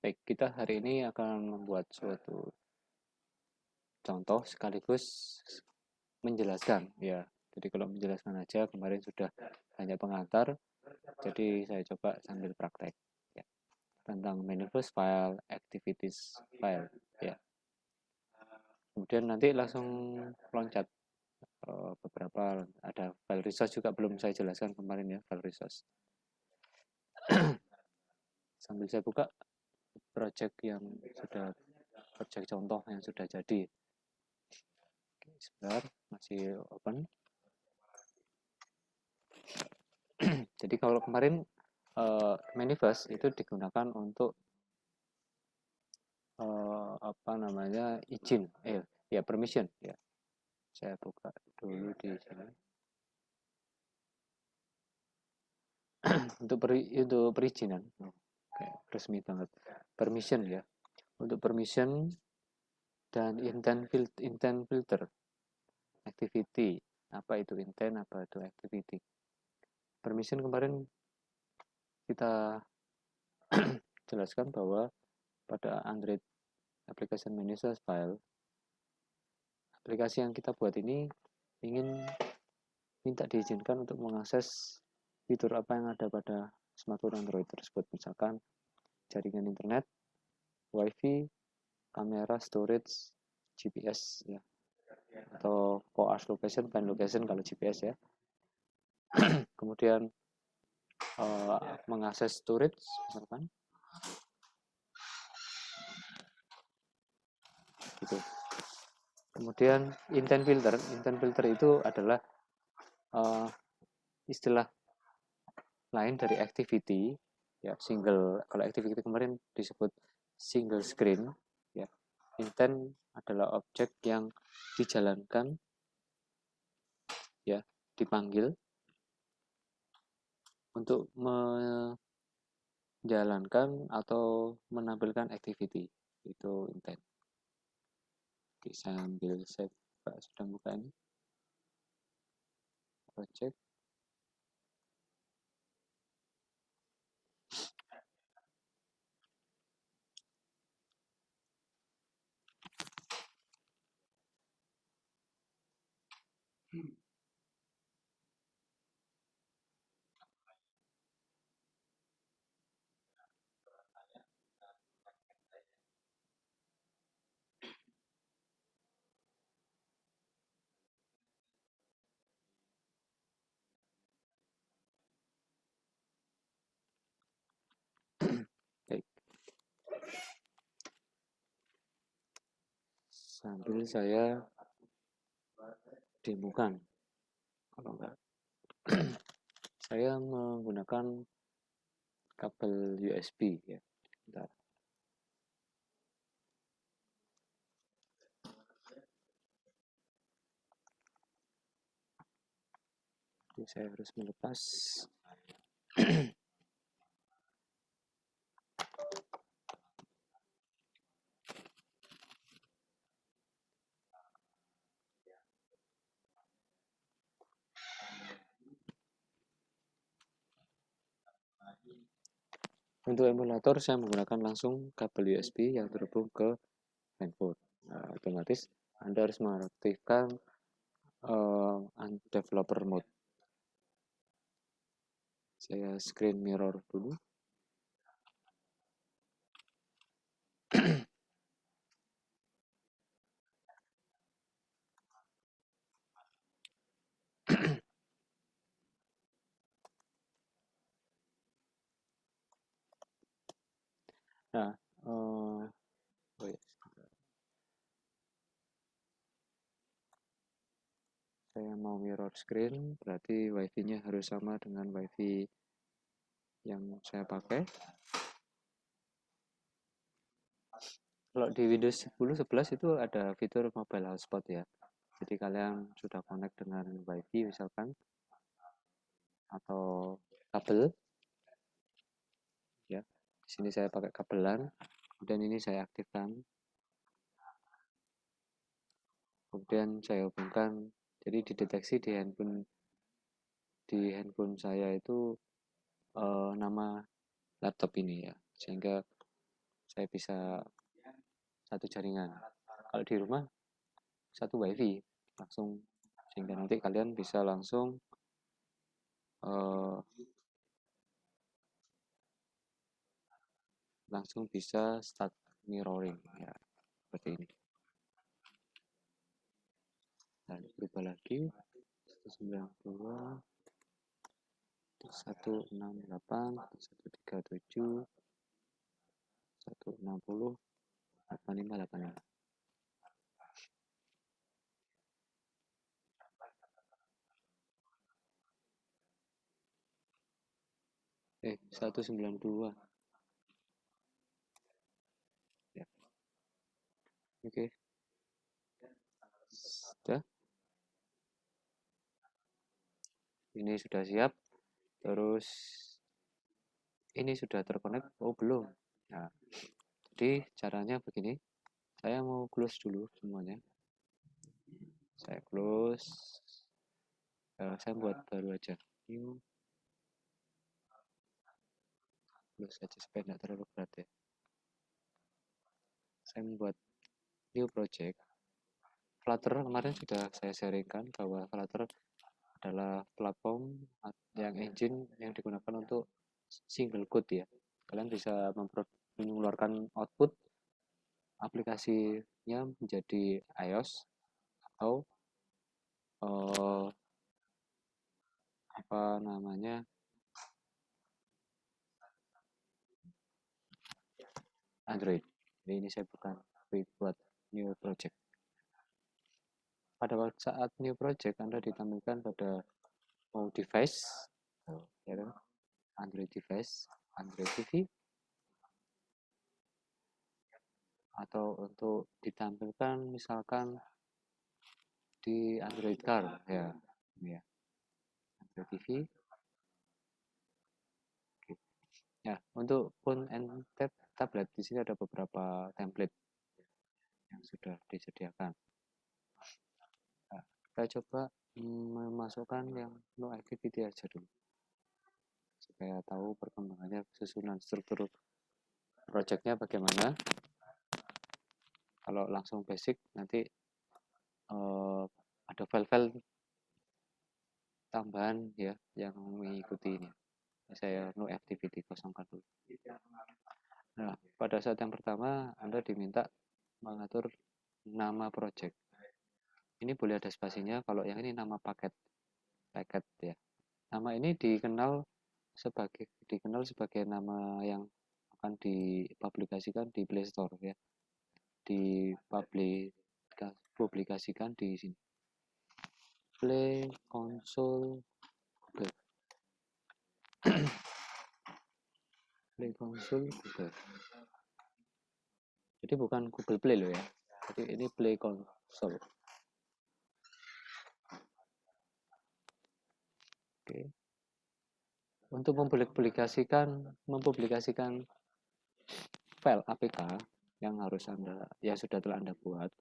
Baik, kita hari ini akan membuat suatu contoh sekaligus menjelaskan ya. Jadi kalau menjelaskan aja kemarin sudah hanya pengantar, jadi saya coba sambil praktek ya, tentang manifest file, activities file ya. Kemudian nanti langsung loncat beberapa, ada file resource juga belum saya jelaskan kemarin ya, file resource. Sambil saya buka project yang sudah, project contoh yang sudah jadi. Oke, sebentar, masih open. Jadi kalau kemarin manifest itu digunakan untuk apa namanya, izin, ya permission ya. Saya buka dulu di sini. untuk perizinan. Oke, resmi banget. Permission ya. Untuk permission dan intent filter. Activity. Apa itu intent, apa itu activity. Permission kemarin kita jelaskan bahwa pada Android application manager file, aplikasi yang kita buat ini ingin minta diizinkan untuk mengakses fitur apa yang ada pada smartphone Android tersebut, misalkan jaringan internet, wifi, kamera, storage, GPS ya, atau coarse location, find location kalau GPS ya. Kemudian mengakses storage misalkan gitu. Kemudian intent filter itu adalah istilah lain dari activity ya, single. Kalau activity kemarin disebut single screen ya. Intent adalah objek yang dijalankan ya, dipanggil untuk menjalankan atau menampilkan activity, itu intent. Oke, saya ambil, saya sedang buka ini project. Baik, sambil saya demokan. Kalau enggak, saya menggunakan kabel USB ya. Bentar. Jadi saya harus melepas. Untuk emulator saya menggunakan langsung kabel USB yang terhubung ke handphone. Nah, otomatis Anda harus mengaktifkan developer mode. Saya screen mirror dulu. Nah, oh ya, saya mau mirror screen, berarti wifi-nya harus sama dengan wifi yang saya pakai. Kalau di Windows 10, 11 itu ada fitur mobile hotspot ya. Jadi kalian sudah connect dengan wifi misalkan, atau kabel ya. Di sini saya pakai kabelan, dan ini saya aktifkan. Kemudian saya hubungkan, jadi dideteksi di handphone di handphone saya itu nama laptop ini ya, sehingga saya bisa satu jaringan. Kalau di rumah satu wifi langsung, sehingga nanti kalian bisa langsung bisa start mirroring ya, seperti ini. Dan berubah lagi 192 168 137 160 8585. 192 ya. Oke, sudah, ini sudah siap. Terus ini sudah terkonek, oh belum. Nah, jadi caranya begini, saya mau close dulu semuanya. Saya close, saya buat baru aja, new, close aja supaya tidak terlalu berat ya. Saya membuat new project. Flutter kemarin sudah saya sharingkan bahwa Flutter adalah platform yang engine yang digunakan untuk single code ya. Kalian bisa mengeluarkan output aplikasinya menjadi iOS atau apa namanya, Android. Jadi ini saya bukan buat new project. Pada saat new project Anda ditampilkan pada mau device, ya, Android device, Android TV, atau untuk ditampilkan misalkan di Android Car ya, ya Android TV. Ya, untuk phone and tablet di sini ada beberapa template yang sudah disediakan. Nah, kita coba memasukkan yang no activity aja dulu supaya tahu perkembangannya, susunan struktur projectnya bagaimana. Kalau langsung basic nanti ada file-file tambahan ya yang mengikuti ini. Saya no activity, kosongkan dulu. Nah, pada saat yang pertama Anda diminta mengatur nama project. Ini boleh ada spasinya, kalau yang ini nama paket ya. Nama ini dikenal sebagai nama yang akan dipublikasikan di Play Store ya. Dipublikasikan di sini. Play Console Google. Play Console Google. Jadi bukan Google Play loh ya. Jadi ini Play Console. Oke. Untuk mempublikasikan file APK yang sudah Anda buat,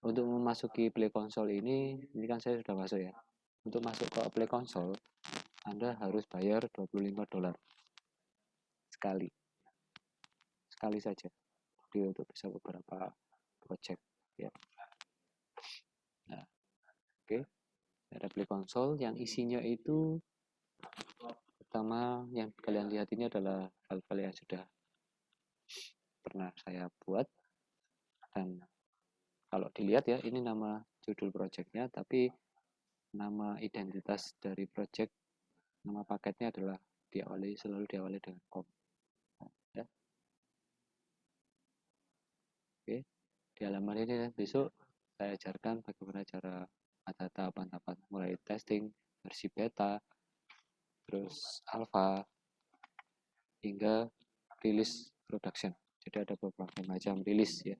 untuk memasuki Play Console ini kan saya sudah masuk ya. Untuk masuk ke Play Console, Anda harus bayar $25 sekali saja. Jadi untuk bisa beberapa project ya. Nah, oke. Ada Play Console yang isinya itu pertama yang kalian lihat ini adalah file-file yang sudah pernah saya buat, dan kalau dilihat ya ini nama judul projectnya, tapi nama identitas dari project, nama paketnya adalah selalu diawali dengan com ya. Oke, di halaman ini besok saya ajarkan bagaimana cara ada tahapan-tahapan mulai testing, versi beta, terus alpha, hingga rilis production. Jadi ada beberapa macam rilis ya.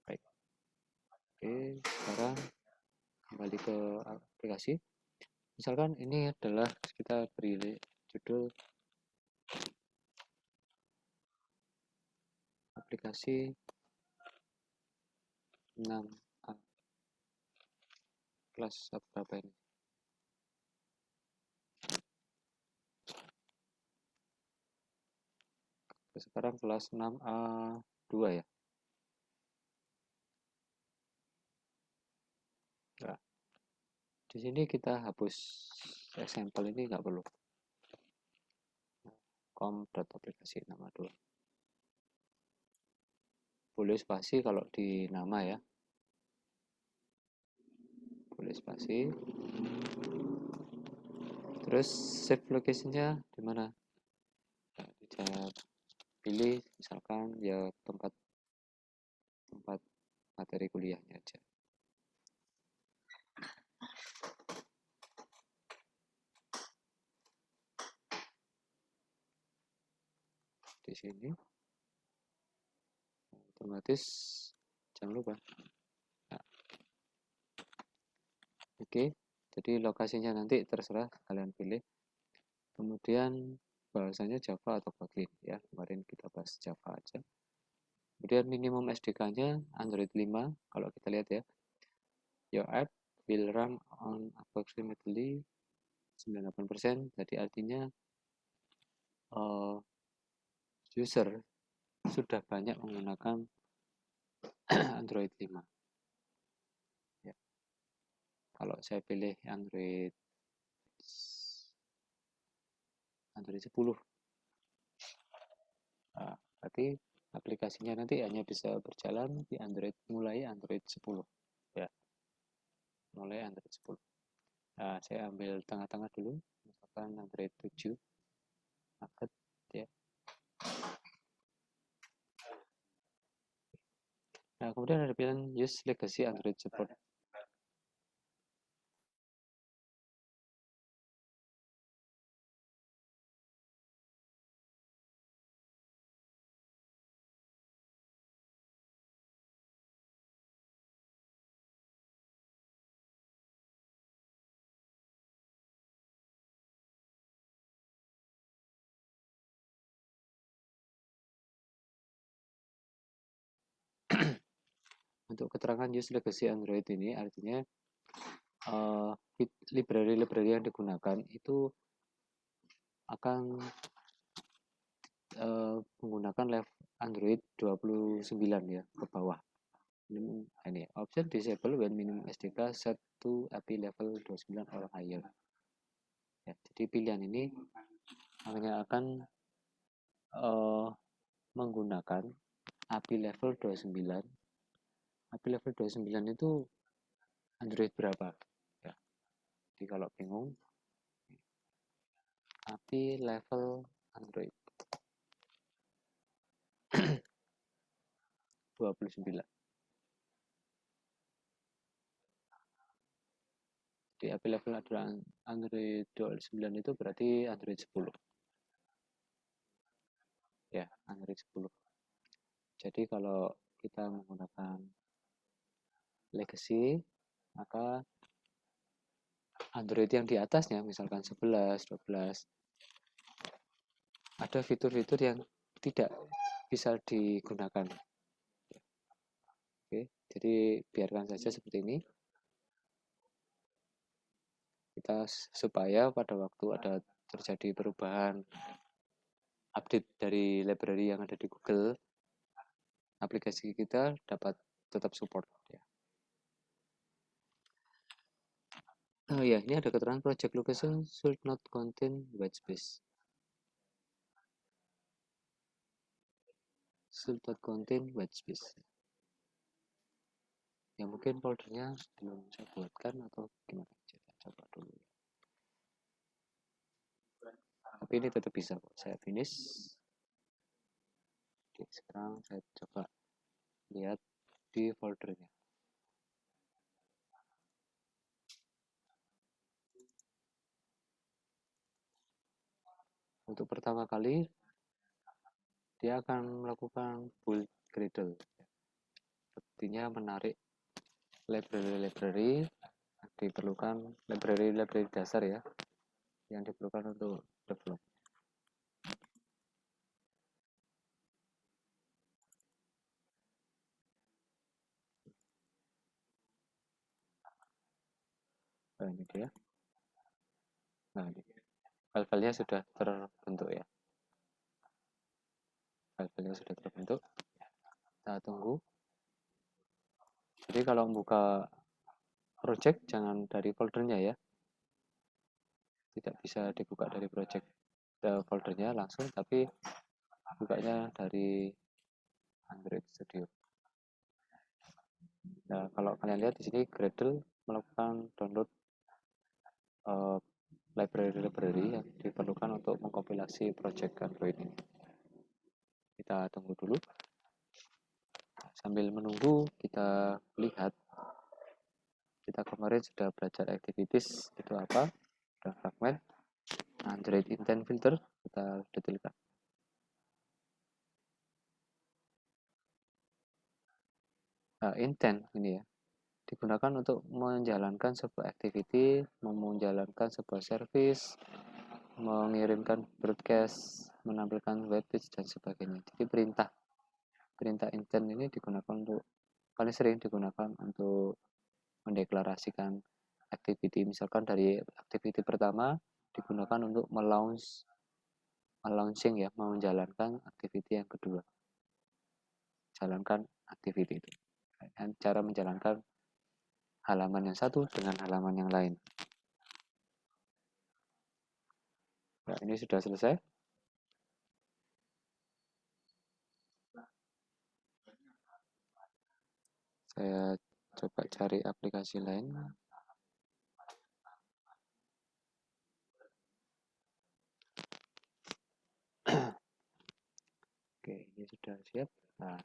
Baik. Oke, sekarang kembali ke aplikasi. Misalkan ini adalah kita beri judul aplikasi 6A. kelas berapa ini? Sekarang kelas 6A2 ya. Nah, di sini kita hapus sampel ini nggak perlu. com.aplikasi nama 2. Boleh spasi kalau di nama ya. Boleh spasi. Terus save location-nya di mana? Nah, kita pilih misalkan ya tempat materi kuliahnya aja. Di sini otomatis jangan lupa. Nah, oke, jadi lokasinya nanti terserah kalian pilih. Kemudian bahasanya Java atau Kotlin ya, kemarin kita bahas Java aja. Kemudian minimum SDK-nya Android 5 kalau kita lihat ya. Your app will run on approximately 98%, jadi artinya user sudah banyak menggunakan Android 5 ya. Kalau saya pilih Android 10, nah, berarti aplikasinya nanti hanya bisa berjalan di Android mulai Android 10 ya, mulai Android 10. Nah, saya ambil tengah-tengah dulu, misalkan Android 7 market ya. Nah, kemudian ada pilihan use legacy Android support. Untuk keterangan use legacy Android ini artinya library-library yang digunakan itu akan menggunakan level Android 29 ya ke bawah. Ini option disable when minimum SDK set to API level 29 or higher. Ya, jadi pilihan ini hanya akan menggunakan API level 29. API level 29 itu Android berapa? Ya. Jadi kalau bingung, API level Android 29. Di API level Android 29 itu berarti Android 10. Ya, Android 10. Jadi kalau kita menggunakan legacy, maka Android yang di atasnya, misalkan 11, 12, ada fitur-fitur yang tidak bisa digunakan. Oke, jadi biarkan saja seperti ini. Kita supaya pada waktu ada terjadi perubahan update dari library yang ada di Google, aplikasi kita dapat tetap support ya. Oh ya, ini ada keterangan project location should not contain white space. Should not contain white space. Ya mungkin foldernya belum saya buatkan atau gimana. Kita coba dulu. Tapi ini tetap bisa kok. Saya finish. Oke, sekarang saya coba lihat di foldernya. Untuk pertama kali dia akan melakukan build Gradle. Artinya menarik library-library diperlukan, library-library dasar ya yang diperlukan untuk develop. ini dia. Nah, ini file-filenya sudah terbentuk ya. File-filenya sudah terbentuk. Kita tunggu. Jadi kalau membuka project jangan dari foldernya ya. Tidak bisa dibuka dari project foldernya langsung, tapi bukanya dari Android Studio. Nah, kalau kalian lihat di sini Gradle melakukan download library-library yang diperlukan untuk mengkompilasi project Android ini. Kita tunggu dulu. Sambil menunggu, kita lihat kita kemarin sudah belajar activities itu apa, dan fragment Android intent filter kita detailkan. Nah, intent ini ya digunakan untuk menjalankan sebuah activity, menjalankan sebuah service, mengirimkan broadcast, menampilkan webpage dan sebagainya. Jadi perintah intent ini digunakan untuk paling sering digunakan untuk mendeklarasikan activity. Misalkan dari activity pertama digunakan untuk melaunching ya, menjalankan activity yang kedua. Jalankan activity itu. Dan cara menjalankan halaman yang satu dengan halaman yang lain. Nah, ini sudah selesai. Saya coba cari aplikasi lain. Oke, ini sudah siap. Nah,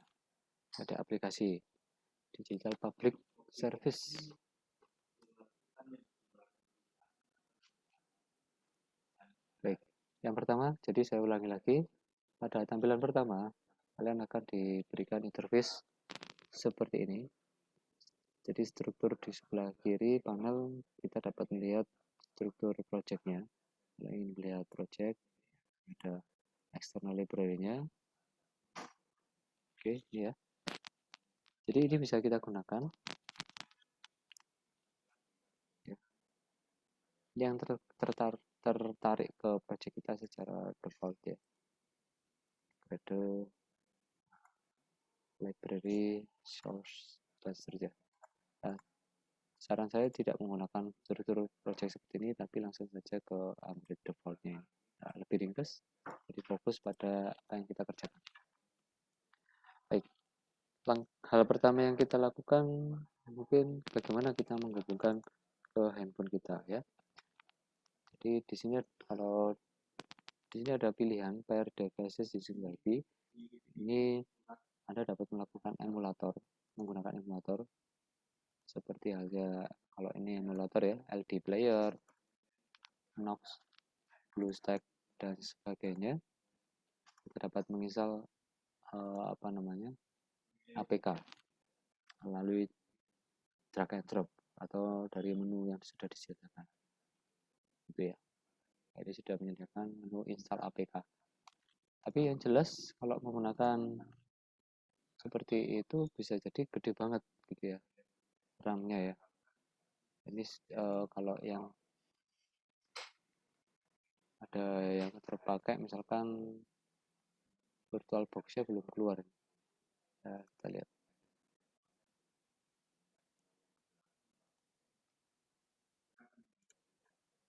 ada aplikasi Digital Public Service. Baik, yang pertama, jadi saya ulangi lagi. Pada tampilan pertama, kalian akan diberikan interface seperti ini. Jadi struktur di sebelah kiri panel kita dapat melihat struktur projectnya. Kalau ingin melihat project, ada external library-nya. Oke, ya. Jadi ini bisa kita gunakan. Ya. Yang tertarik ke project kita secara default ya. Gradle, library, source, dan seterusnya. Nah, saran saya tidak menggunakan struktur project seperti ini, tapi langsung saja ke Android defaultnya. Nah, lebih ringkas, jadi fokus pada apa yang kita kerjakan. Baik, hal pertama yang kita lakukan mungkin bagaimana kita menghubungkan ke handphone kita ya. Jadi di sini kalau di sini ada pilihan pair devices using Wi-Fi. Ini Anda dapat melakukan emulator menggunakan emulator seperti halnya kalau ini emulator ya, LD player, Knox, BlueStack dan sebagainya. Kita dapat menginstal APK melalui drag and drop atau dari menu yang sudah disediakan. Itu ya. Ini sudah menyediakan menu install APK. Tapi yang jelas kalau menggunakan seperti itu bisa jadi gede banget gitu ya RAM-nya ya. Ini kalau yang ada yang terpakai misalkan VirtualBox-nya belum keluar. Nah, kita lihat.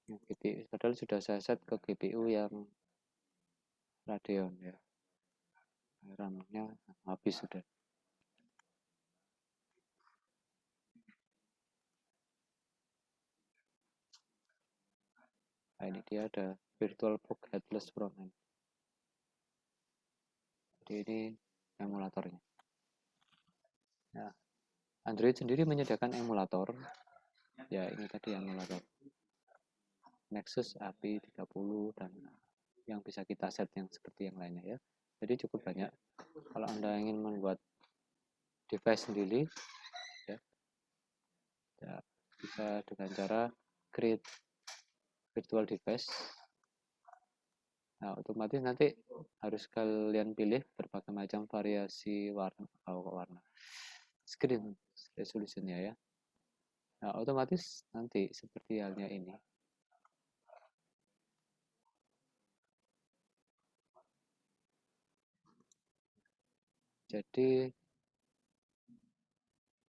GPU padahal sudah saya set ke GPU yang Radeon ya. RAM-nya habis sudah. Nah, ini dia ada VirtualBox Headless Frontend. Jadi ini emulatornya. Nah, Android sendiri menyediakan emulator. Ya, ini tadi emulator. Nexus API 30 dan yang bisa kita set yang seperti yang lainnya ya. Jadi cukup banyak. Kalau Anda ingin membuat device sendiri ya bisa dengan cara create virtual device. Nah, otomatis nanti harus kalian pilih berbagai macam variasi warna screen resolutionnya ya. Nah, otomatis nanti seperti halnya ini. Jadi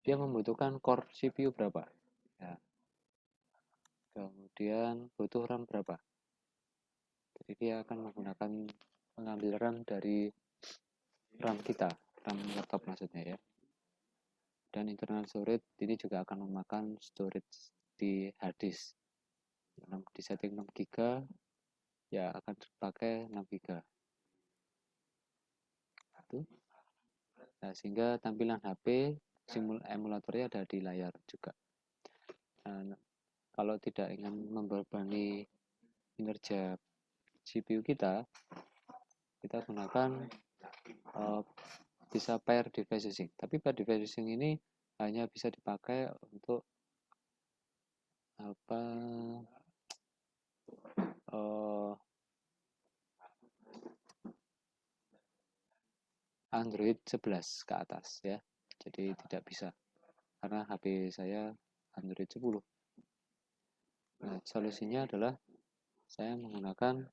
dia membutuhkan core CPU berapa. Ya, kemudian butuh RAM berapa. Jadi dia akan menggunakan mengambil RAM dari RAM kita, RAM laptop maksudnya ya. Dan internal storage ini juga akan memakan storage di hard disk. Di setting 6 GB ya akan dipakai 6 GB. Itu. Nah, sehingga tampilan HP emulatornya ada di layar juga. Nah, kalau tidak ingin membebani kinerja CPU kita gunakan uh, bisa pair device using. Tapi pair device using ini hanya bisa dipakai untuk apa uh, Android 11 ke atas ya. Jadi tidak bisa karena HP saya Android 10. Nah, solusinya adalah saya menggunakan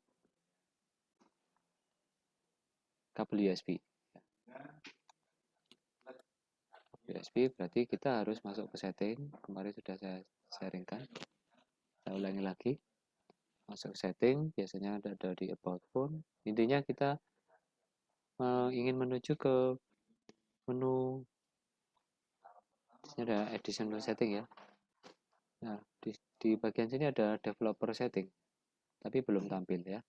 kabel USB. USB berarti kita harus masuk ke setting. Kemarin sudah saya sharingkan. Saya ulangi lagi. Masuk setting, biasanya ada di about phone. Intinya kita ingin menuju ke menu, ini ada additional setting ya. Nah, di bagian sini ada developer setting, tapi belum tampil ya.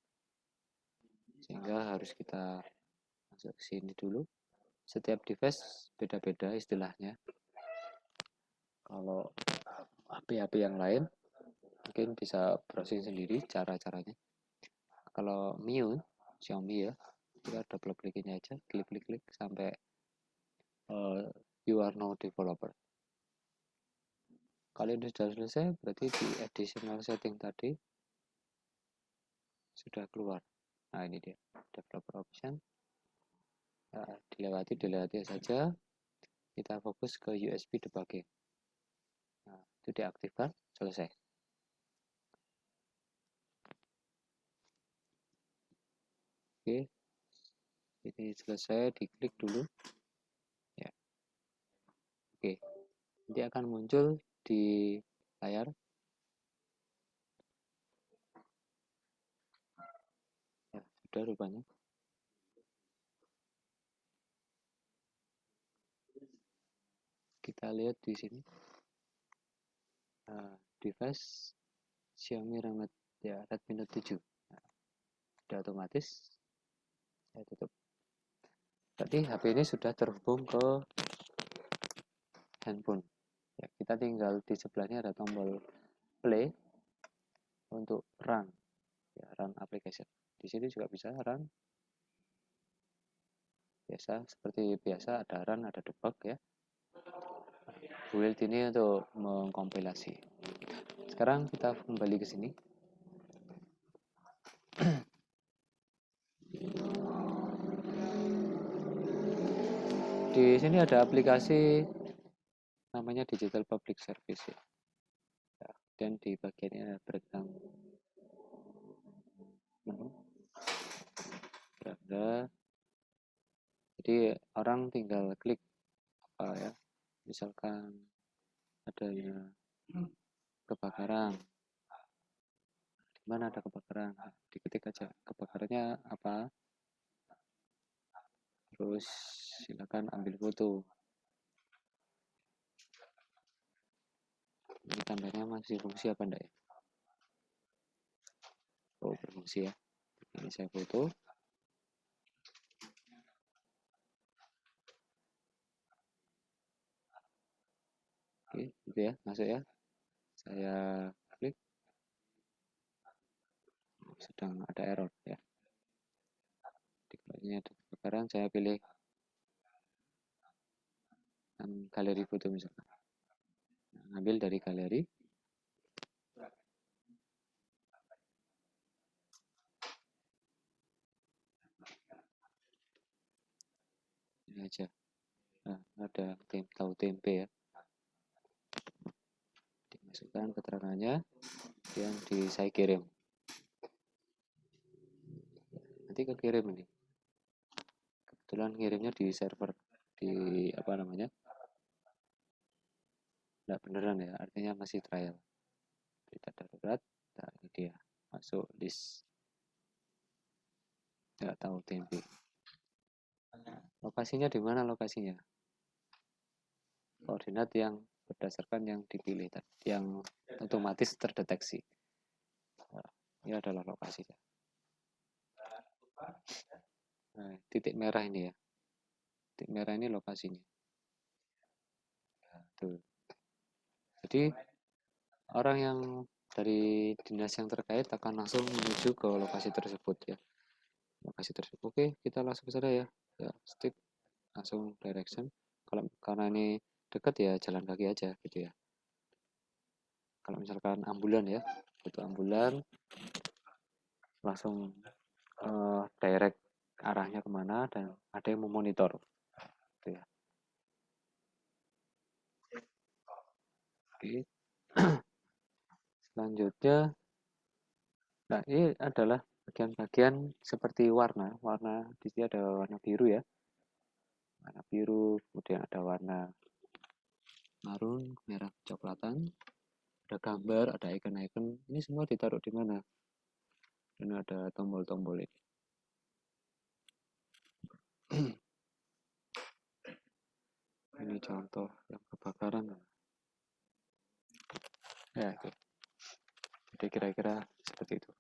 Sehingga harus kita masuk ke sini dulu. Setiap device beda-beda istilahnya. Kalau HP-HP yang lain mungkin bisa browsing sendiri cara-caranya. Kalau Mio, Xiaomi ya, kita double klik ini aja, klik sampai you are now developer. Kalau ini sudah selesai, berarti di additional setting tadi sudah keluar. Nah, ini dia, developer option. Nah, dilewati saja. Kita fokus ke USB debugging. Nah, itu diaktifkan, selesai. Oke, ini selesai, diklik dulu. Ya, oke. Nanti akan muncul di layar. Ya, sudah rupanya. Kita lihat di sini. Nah, device Xiaomi Redmi Note 7. Nah, sudah otomatis. Saya tutup. Berarti HP ini sudah terhubung ke handphone. Ya, kita tinggal di sebelahnya ada tombol play untuk run, ya, run application. Di sini juga bisa run. Biasa seperti biasa ada run, ada debug ya. Build ini untuk mengkompilasi. Sekarang kita kembali ke sini. Di sini ada aplikasi namanya Digital Public Service ya. Dan di bagian ini ada breakdown menu. Berada. Jadi orang tinggal klik apa ya. Misalkan adanya kebakaran. Di mana ada kebakaran? Diketik aja kebakarannya apa. Terus silakan ambil foto. Ini tandanya masih fungsi apa enggak ya? Oh, berfungsi ya. Ini saya foto. Oke, gitu ya, masuk ya. Saya klik. Sedang ada error ya. Di ada kebakaran, saya pilih galeri foto misalkan. Nah, ambil dari galeri. Ini aja. Nah, ada tahu tempe ya. masukkan keterangannya, kemudian saya kirim. Nanti kekirim ini. Kebetulan ngirimnya di server di apa namanya? Nggak beneran ya, artinya masih trial. Berita darurat, nah ini dia masuk list. Nggak tahu tempe. Lokasinya di mana lokasinya? Koordinat yang berdasarkan yang dipilih, yang otomatis terdeteksi. Nah, ini adalah lokasinya. Nah, titik merah ini ya. Titik merah ini lokasinya. Tuh. Jadi orang yang dari dinas yang terkait akan langsung menuju ke lokasi tersebut ya. Lokasi tersebut. Oke, kita langsung ke sana ya. Ya, stick langsung direction. Kalau karena ini dekat ya jalan kaki aja gitu ya. Kalau misalkan ambulan ya, itu ambulan langsung direct arahnya kemana dan ada yang memonitor gitu ya. Oke. Selanjutnya, nah ini adalah bagian-bagian seperti warna di sini ada warna biru ya, warna biru, kemudian ada warna marun, merah, coklatan, ada gambar, ada icon-icon, ini semua ditaruh di mana? Dan ada tombol-tombol ini. Ini contoh yang kebakaran. Ya, itu. Jadi kira-kira seperti itu.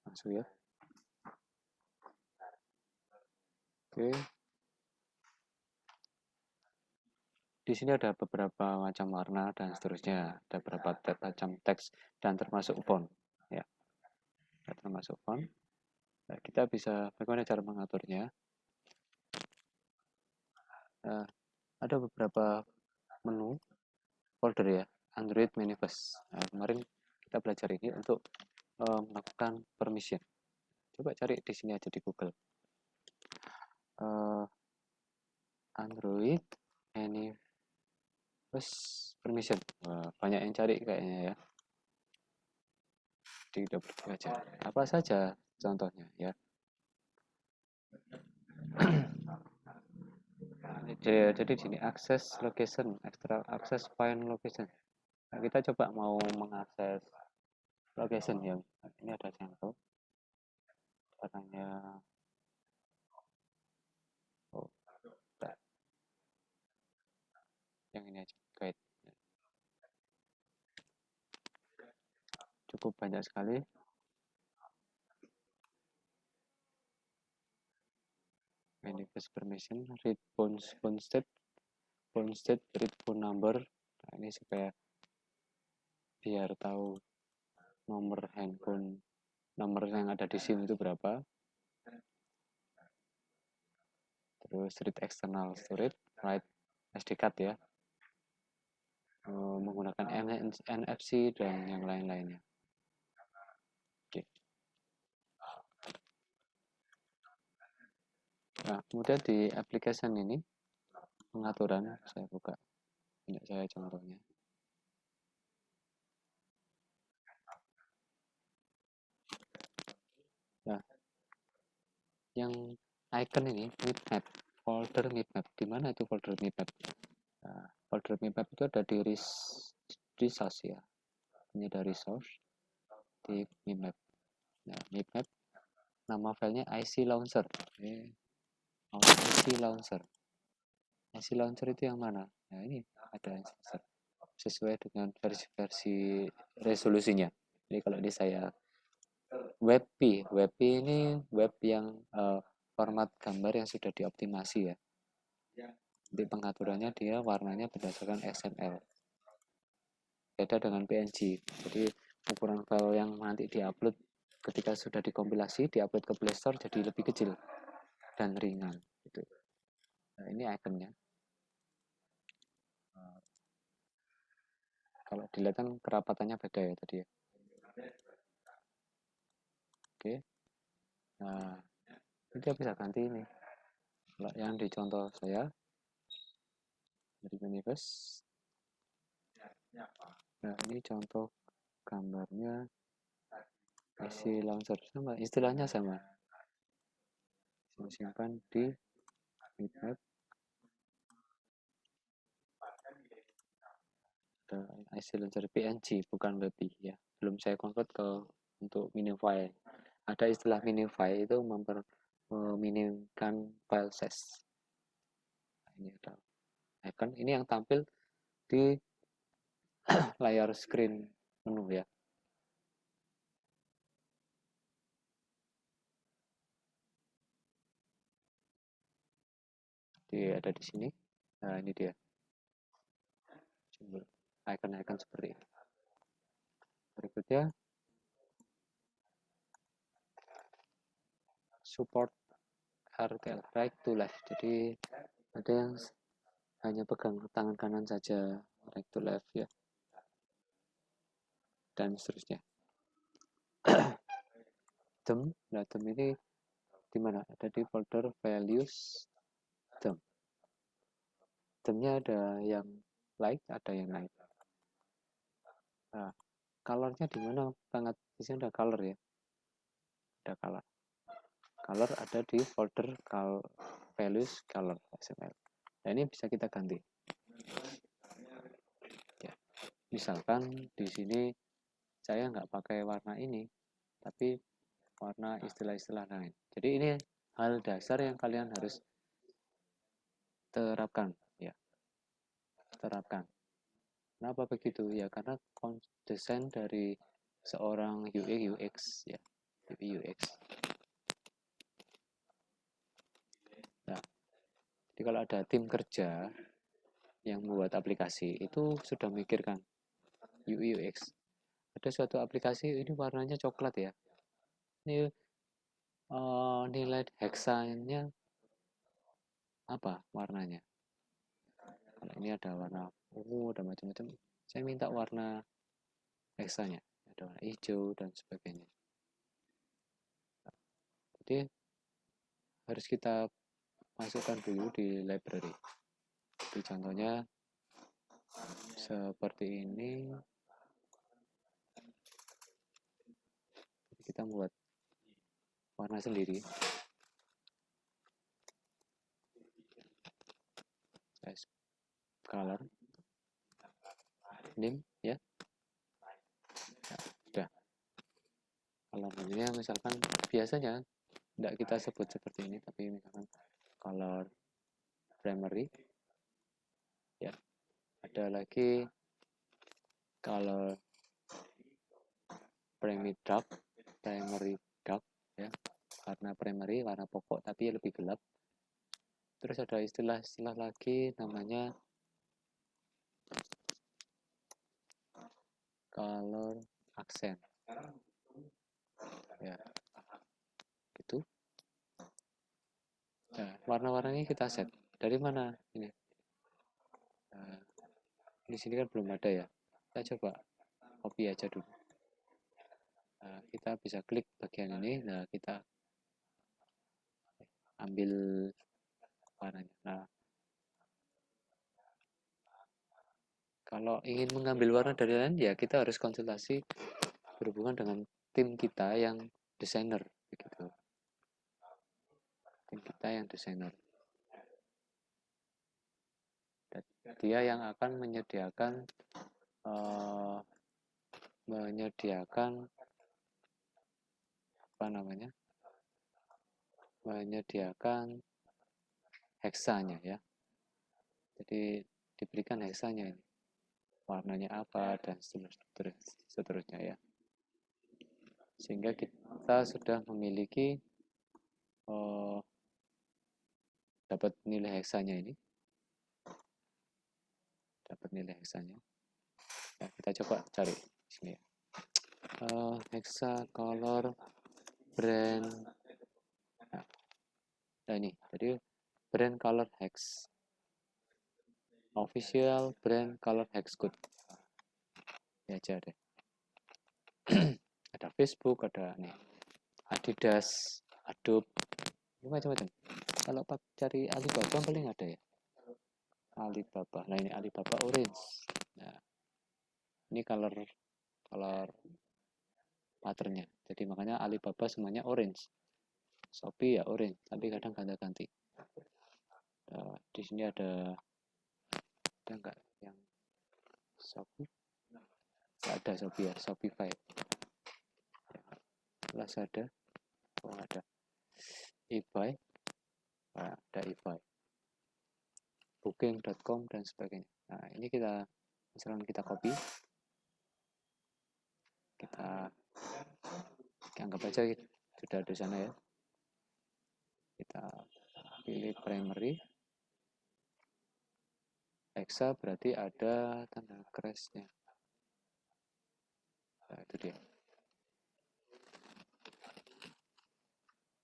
Langsung ya. Oke. Di sini ada beberapa macam warna dan seterusnya. Ada beberapa macam teks dan termasuk font. Ya, termasuk font. Nah, kita bisa bagaimana cara mengaturnya? Nah, ada beberapa menu folder ya, Android Manifest. Nah, kemarin kita belajar ini untuk melakukan permission. Coba cari di sini aja di Google. Android Manifest permission. Banyak yang cari kayaknya ya. Di double aja. Apa saja contohnya ya. Jadi di sini akses location, extra akses point location. Nah, kita coba mau mengakses location ya. Ini ada contoh. Caranya oh, yang ini aja guide. Cukup banyak sekali. Manifest permission, read phone state, read phone number. Nah, ini supaya biar tahu nomor handphone, nomor yang ada di SIM itu berapa. Terus read external storage, write SD card ya, menggunakan NFC dan yang lain-lainnya. Oke. Nah, kemudian di application ini pengaturan saya buka, punya saya contohnya. Nah, yang icon ini map, folder map. Di mana itu folder map? Nah, folder map itu ada di resource ya. Ini ada resource di map. Nah, map nama filenya IC Launcher. IC Launcher. IC Launcher itu yang mana? Nah, ini ada IC Launcher sesuai dengan versi resolusinya. Jadi kalau di saya WebP ini web yang format gambar yang sudah dioptimasi ya. Jadi pengaturannya dia warnanya berdasarkan XML. Beda dengan PNG. Jadi ukuran file yang nanti diupload ketika sudah dikompilasi, diupload ke Play Store jadi lebih kecil dan ringan. Gitu. Nah, ini iconnya. Kalau dilihat kan kerapatannya beda ya tadi ya. Oke. Nah, kita bisa ganti ini. Kalau yang di contoh saya dari Universe, nah ini contoh gambarnya IC launcher, sama istilahnya sama, simpan di bitmap IC launcher PNG, bukan WebP ya, belum saya convert ke untuk minify. Ada istilah minify itu meminimkan file size. Nah, ini ada icon, ini yang tampil di layar screen menu ya. Dia ada di sini. Nah, ini dia. Icon-icon seperti ini. Berikutnya, support RTL, right to left. Jadi, ada yang hanya pegang tangan kanan saja, right to left ya. Dan seterusnya. Them, nah them ini di mana? Ada di folder values them. Themnya ada yang light, ada yang night. Nah, colornya di mana? Sangat di sini ada color ya. Ada color. Color ada di folder values color XML. Nah, ini bisa kita ganti. Ya, misalkan di sini saya nggak pakai warna ini, tapi warna istilah-istilah lain. Jadi ini hal dasar yang kalian harus terapkan, ya. Terapkan. Kenapa begitu? Ya karena desain dari seorang UI UX ya, UI UX. Nah, jadi kalau ada tim kerja yang membuat aplikasi itu sudah memikirkan UI UX. Ada suatu aplikasi ini warnanya coklat ya. Ini nilai heksanya apa warnanya? Kalau ini ada warna ungu, ada macam-macam. Saya minta warna heksanya, ada warna hijau dan sebagainya. Jadi harus kita masukkan dulu di library. Jadi contohnya seperti ini. Kita buat warna sendiri. Color, name ya. Nah, sudah. Color namanya misalkan biasanya tidak kita sebut seperti ini, tapi misalkan color primary ya. Ada lagi color primary dark ya, warna primary, warna pokok tapi lebih gelap. Terus ada istilah-istilah lagi namanya color accent ya, gitu. Nah, warna-warnanya kita set dari mana ini? Nah, di sini kan belum ada ya, kita coba copy aja dulu. Nah, kita bisa klik bagian ini. Nah, kita ambil warnanya. Nah, kalau ingin mengambil warna dari lain ya kita harus konsultasi berhubungan dengan tim kita yang desainer begitu. Tim kita yang desainer. Dan dia yang akan menyediakan apa namanya? Menyediakan heksanya ya. Jadi diberikan heksanya ini. Warnanya apa dan seterusnya ya. Sehingga kita sudah memiliki dapat nilai heksanya ini. Dapat nilai heksanya. Nah, kita coba cari di sini ya. Hexa color brand. Nah ini, jadi brand color hex. Official brand color hex code. Ya aja deh. Ada Facebook, ada nih Adidas, Adobe, macam-macam. Kalau cari Alibaba paling ada ya. Alibaba. Nah ini Alibaba orange. Nah, ini color patternnya. Jadi makanya Alibaba semuanya orange. Shopee ya orange, tapi kadang ganti-ganti. Di sini ada enggak yang Shopee? Enggak ada Shopee ya, Shopify. Lazada, oh ada. eBay, ada eBay. Booking.com dan sebagainya. Nah ini misalkan kita copy, kita anggap aja sudah di sana ya. Kita pilih primary. Hexa berarti ada tanda crashnya. Nah itu dia.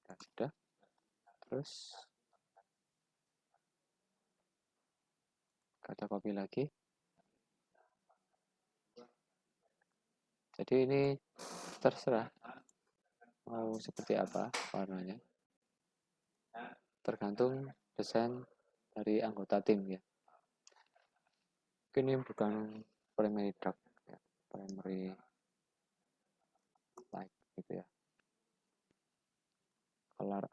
Nah, sudah. Terus kita copy lagi. Jadi ini terserah mau seperti apa warnanya. Tergantung desain dari anggota tim ya. Mungkin ini bukan primary dark ya, primary light gitu ya. Color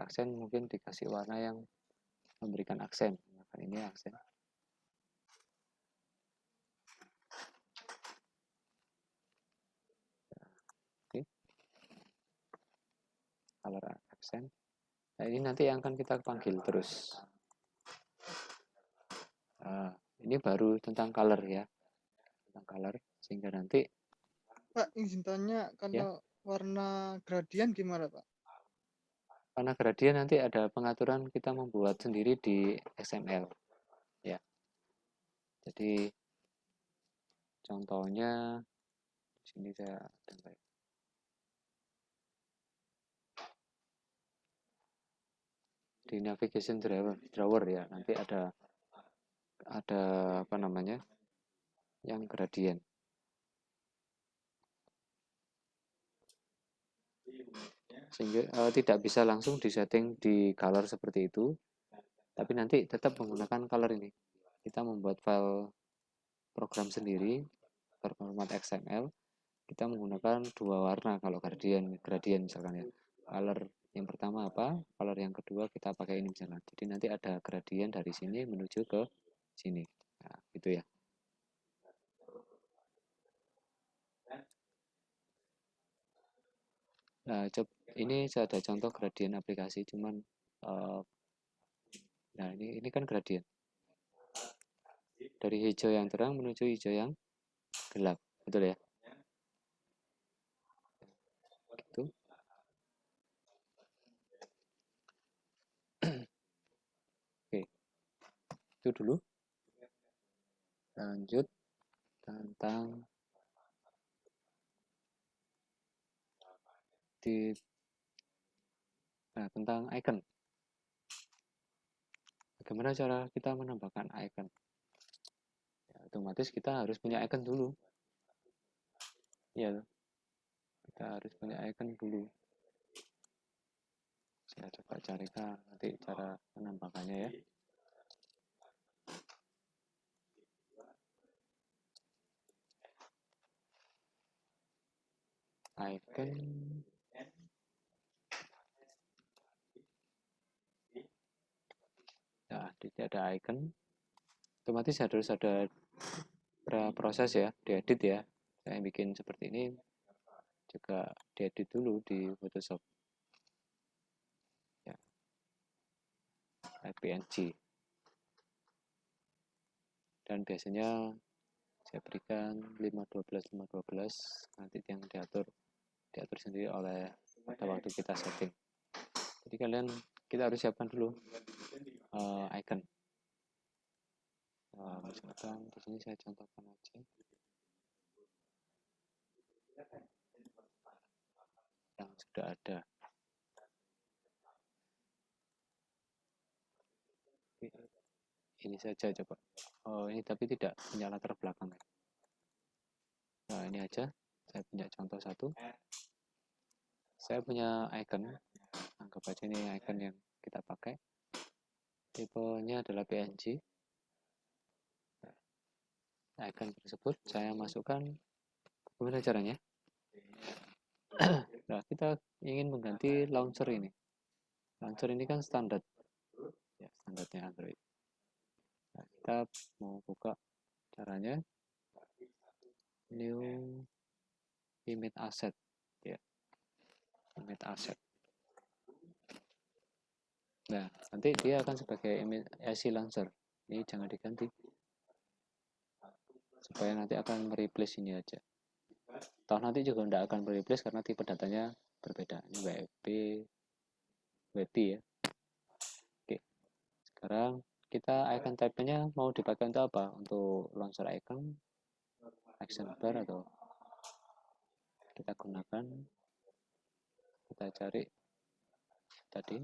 accent mungkin dikasih warna yang memberikan aksen. Nah, ini aksen. Oke. Color accent. Nah, ini nanti yang akan kita panggil terus. Ini baru tentang color ya. Tentang color sehingga nanti Pak, izin tanya kalau warna gradien gimana, Pak? Warna gradien nanti ada pengaturan kita membuat sendiri di XML ya. Jadi contohnya di sini saya tambah di navigation drawer ya. Nanti ada apa namanya? Yang gradien. Sehingga tidak bisa langsung disetting di color seperti itu. Tapi nanti tetap menggunakan color ini. Kita membuat file program sendiri berformat XML. Kita menggunakan dua warna kalau gradien misalkan ya. Color yang pertama apa, color yang kedua kita pakai ini misalnya. Jadi nanti ada gradien dari sini menuju ke sini. Nah, gitu ya. Nah, ini saya ada contoh gradien aplikasi, cuman nah ini kan gradien. Dari hijau yang terang menuju hijau yang gelap, betul ya? Gitu. Oke, itu dulu. Lanjut tentang tentang icon. Bagaimana cara kita menambahkan icon? Ya, otomatis kita harus punya icon dulu. Ya, kita harus punya icon dulu. Saya coba carikan nanti cara menambahkannya ya. Icon. Nah, tidak ada icon. Otomatis harus ada proses ya, diedit ya. Saya bikin seperti ini juga diedit dulu di Photoshop. Ya. PNG. Dan biasanya saya berikan 512 nanti yang diatur sendiri oleh pada waktu kita setting. Jadi kita harus siapkan dulu icon. Misalkan di sini saya contohkan aja. Yang sudah ada. Ini saja coba. Ini tapi tidak punya latar belakang. Nah, ini aja. Saya punya contoh satu. Saya punya icon anggap aja ini icon yang kita pakai, tipenya adalah PNG. Icon tersebut saya masukkan, bagaimana caranya? Nah, kita ingin mengganti launcher ini. Launcher ini kan standar, ya, standarnya Android. Nah, kita mau buka caranya, new image asset, ya, image asset. Nah, nanti dia akan sebagai image IC launcher. Ini jangan diganti, supaya nanti akan mereplace ini aja. Toh nanti juga tidak akan mereplace karena tipe datanya berbeda. Ini WP ya. Oke, sekarang kita icon type-nya mau dipakai untuk apa? Untuk launcher icon, action bar, atau kita gunakan, kita cari tadi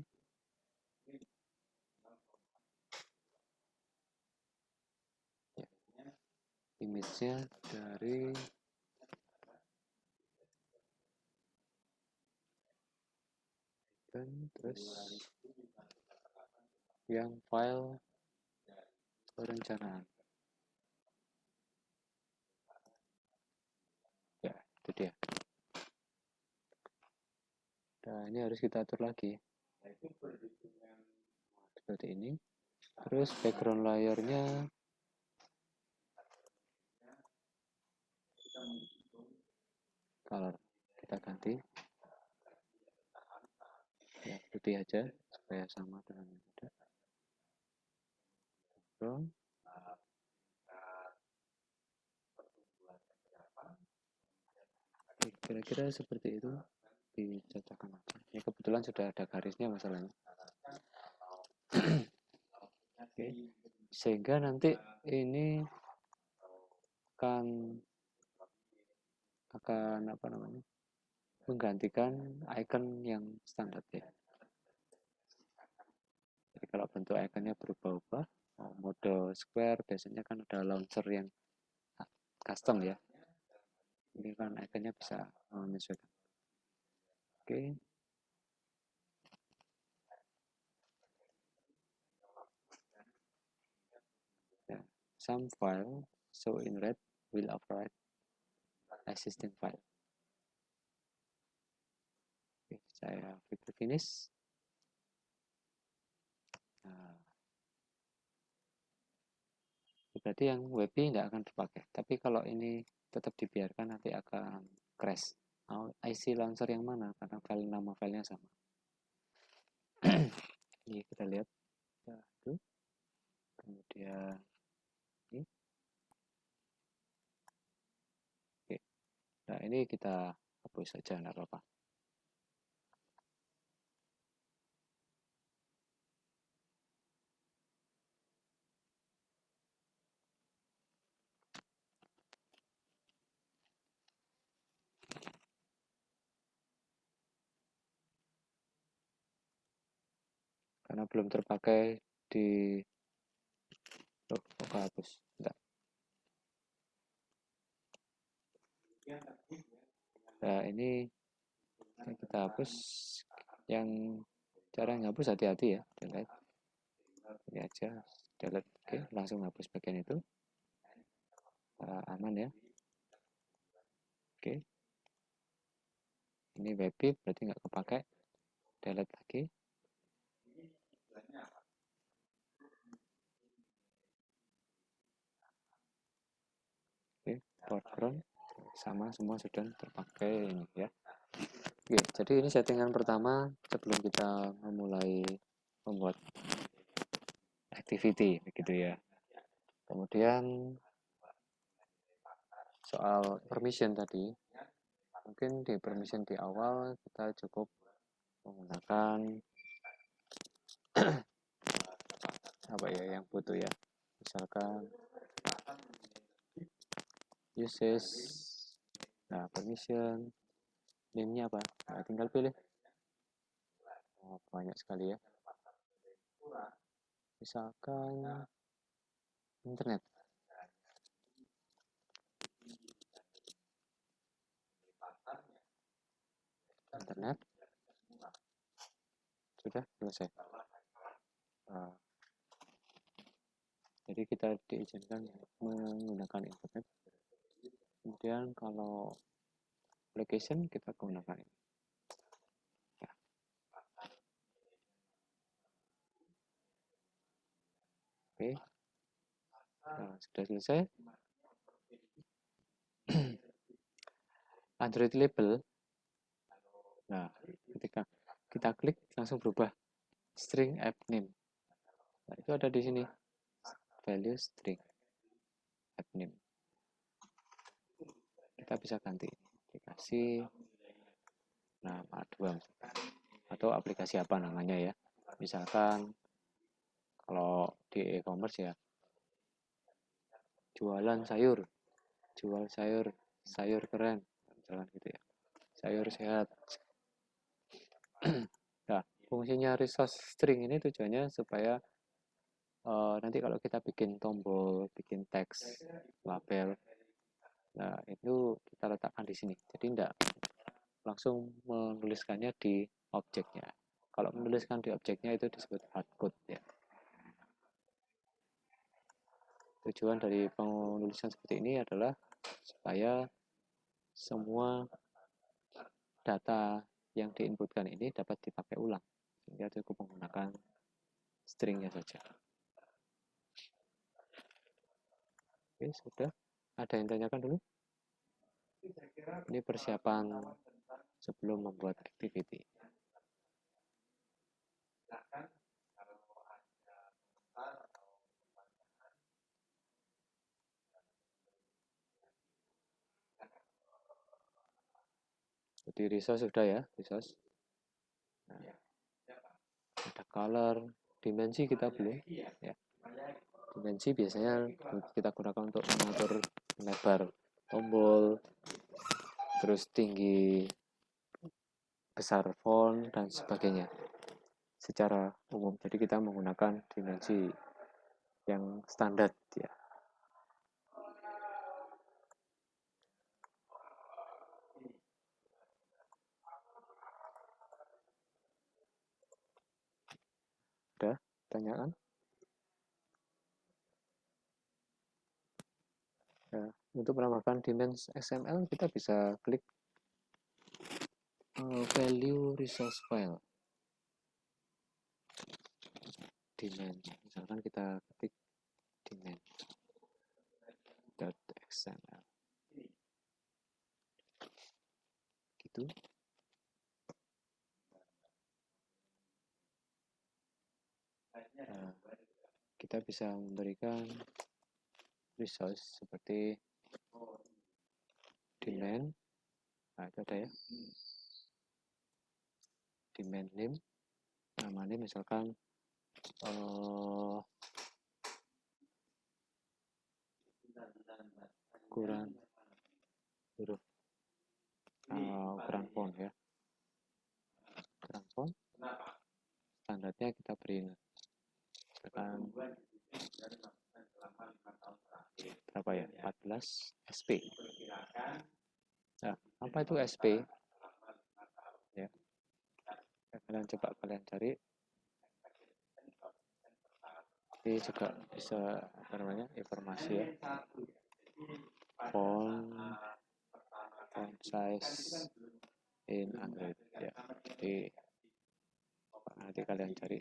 ya, image-nya dari icon, terus yang file perencanaan. Ya, itu dia. Nah, ini harus kita atur lagi seperti ini. Terus background layernya color kita ganti ya putih aja supaya sama dengan yang ada. Kira-kira seperti itu dicocokkan aja. Ya kebetulan sudah ada garisnya masalahnya. Oke. Sehingga nanti ini akan apa namanya, menggantikan icon yang standar ya. Jadi kalau bentuk iconnya berubah-ubah, mode square biasanya kan ada launcher yang custom ya. Ini kan iconnya bisa menyesuaikan. Oke. Ya. Some file show in red will override existing file. Oke, saya klik finish. Nah, berarti yang WP nggak akan terpakai. Tapi kalau ini tetap dibiarkan nanti akan crash. Nah, IC launcher yang mana? Karena nama filenya sama. Ini kita lihat. Satu. Kemudian ini. Oke. Nah, ini kita hapus saja, nggak apa-apa. Karena belum terpakai di kok hapus. Enggak. Nah, ini kita hapus. Yang cara ngapus hati-hati ya, delete. Ini aja, delete. Oke, langsung hapus bagian itu. Aman ya. Oke. Ini WP berarti nggak kepakai. Delete lagi. Oke, foreground sama semua sudah terpakai ini ya. Oke, jadi ini settingan pertama sebelum kita memulai membuat activity begitu ya. Kemudian soal permission tadi, mungkin di permission di awal kita cukup menggunakan apa ya yang butuh ya, misalkan uses, nah permission, name-nya apa, nah, tinggal pilih. Banyak sekali ya, misalkan internet. Sudah selesai. Nah, jadi kita diizinkan menggunakan internet. Kemudian kalau application kita gunakan ini. Ya. Oke. Nah, sudah selesai. Android label. Nah, ketika kita klik langsung berubah string app name. Nah, itu ada di sini. Value string app name. Kita bisa ganti aplikasi nama 2 atau aplikasi apa namanya ya. Misalkan kalau di e-commerce ya jualan sayur, jual sayur, sayur keren, misalkan gitu ya. Sayur sehat. Nah, fungsinya resource string ini tujuannya supaya nanti kalau kita bikin tombol, bikin teks, label, nah itu kita letakkan di sini. Jadi tidak langsung menuliskannya di objeknya. Kalau menuliskan di objeknya itu disebut hardcode ya. Tujuan dari penulisan seperti ini adalah supaya semua data yang diinputkan ini dapat dipakai ulang, sehingga cukup menggunakan stringnya saja. Oke, sudah. Ada yang tanyakan dulu? Ini persiapan sebelum membuat activity. Jadi resource sudah ya, resource. Nah, ada color, dimensi kita belum ya. Dimensi biasanya kita gunakan untuk mengatur lebar tombol, terus tinggi, besar font dan sebagainya secara umum. Jadi kita menggunakan dimensi yang standar ya. Ada pertanyaan? Ya, untuk menambahkan dimensi XML kita bisa klik value resource file dimensi. Misalkan kita ketik dimensi.xml gitu. Nah, kita bisa memberikan resource seperti dimen. Nah, itu ada ya. Dimen name. Namanya misalkan ukuran huruf ukuran font ya. Ukuran font. Standarnya kita beri misalkan berapa ya? 14 SP. Nah, apa itu SP? Ya. Kalian coba kalian cari. Ini juga bisa apa namanya? Informasi ya. Font size in Android ya. Jadi nanti kalian cari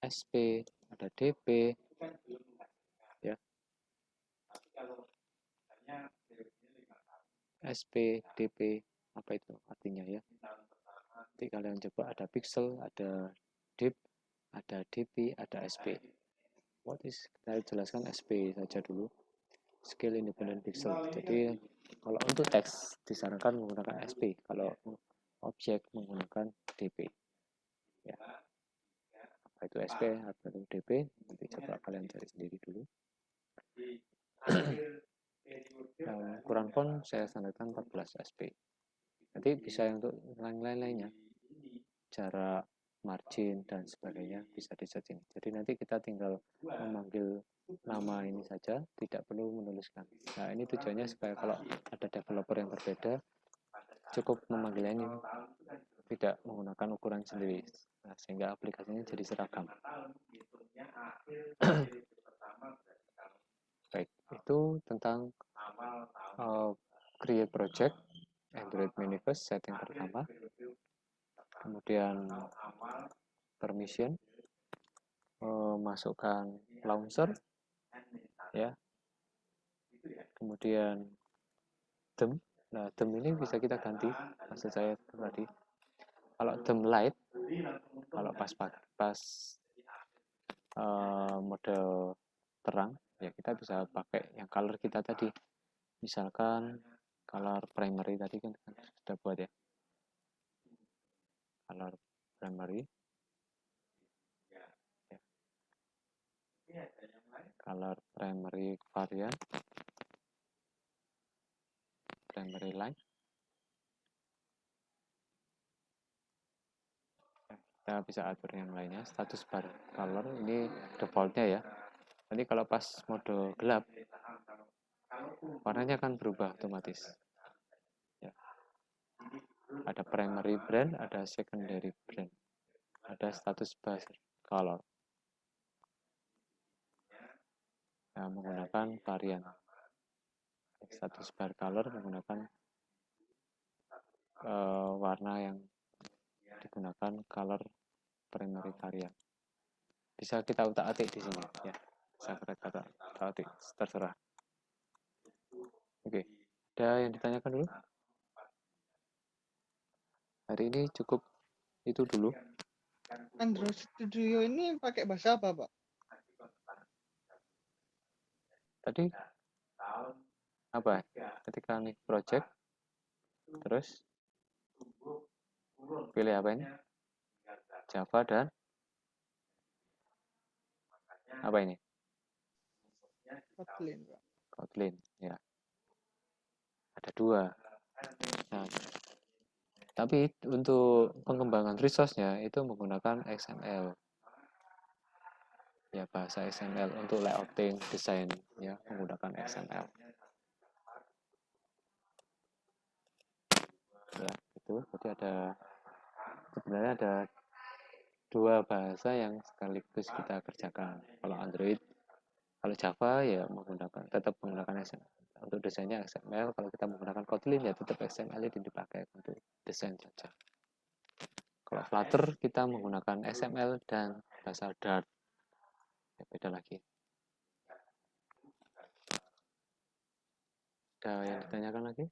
SP, ada DP ya. SP, DP apa itu artinya ya. Nanti kalian coba ada pixel, ada dip, ada DP, ada SP. What is, kita jelaskan SP saja dulu. Scale independent pixel. Jadi kalau untuk teks disarankan menggunakan SP, kalau objek menggunakan DP. Ya. Apa itu SP atau DP? Nanti coba kalian cari sendiri dulu. Yang ukuran font saya standarkan 14 SP. Nanti bisa untuk lain-lainnya. Jarak margin dan sebagainya bisa di setting. Jadi nanti kita tinggal memanggil nama ini saja, tidak perlu menuliskan. Nah, ini tujuannya supaya kalau ada developer yang berbeda, cukup memanggilnya ini, tidak menggunakan ukuran sendiri. Nah, sehingga aplikasinya jadi seragam. Baik, itu tentang create project Android Manifest setting pertama. Kemudian permission, masukkan launcher, ya. Kemudian theme. Nah, theme ini bisa kita ganti. Maksud saya tadi, kalau theme light, kalau pas model terang, ya kita bisa pakai yang color kita tadi. Misalkan color primary tadi kan sudah buat ya. Color primary. Color primary variant, primary line. Kita bisa atur yang lainnya. Status bar color ini defaultnya ya. Nanti kalau pas mode gelap, warnanya akan berubah otomatis. Ya. Ada primary brand, ada secondary brand, ada status bar color. Nah, menggunakan varian. Status bar color menggunakan warna yang digunakan color primary varian. Bisa kita utak-atik di sini ya. Bisa kita utak-atik, terserah. Oke, ada yang ditanyakan dulu? Hari ini cukup itu dulu. Android Studio ini pakai bahasa apa, Pak? Tadi apa? Ketika nih project, terus pilih apa ini? Java dan apa ini? Kotlin, Pak. Kotlin, ya. Ada dua. Nah, tapi untuk pengembangan resource-nya itu menggunakan XML. Ya, bahasa XML untuk layouting, desain ya menggunakan XML. Ya, itu. Jadi sebenarnya ada dua bahasa yang sekaligus kita kerjakan. Kalau Android, kalau Java ya tetap menggunakan XML. Untuk desainnya XML, kalau kita menggunakan Kotlin ya tetap XML itu dipakai untuk desain saja. Kalau Flutter kita menggunakan XML dan bahasa Dart. Ya, beda lagi. Ada yang ditanyakan lagi?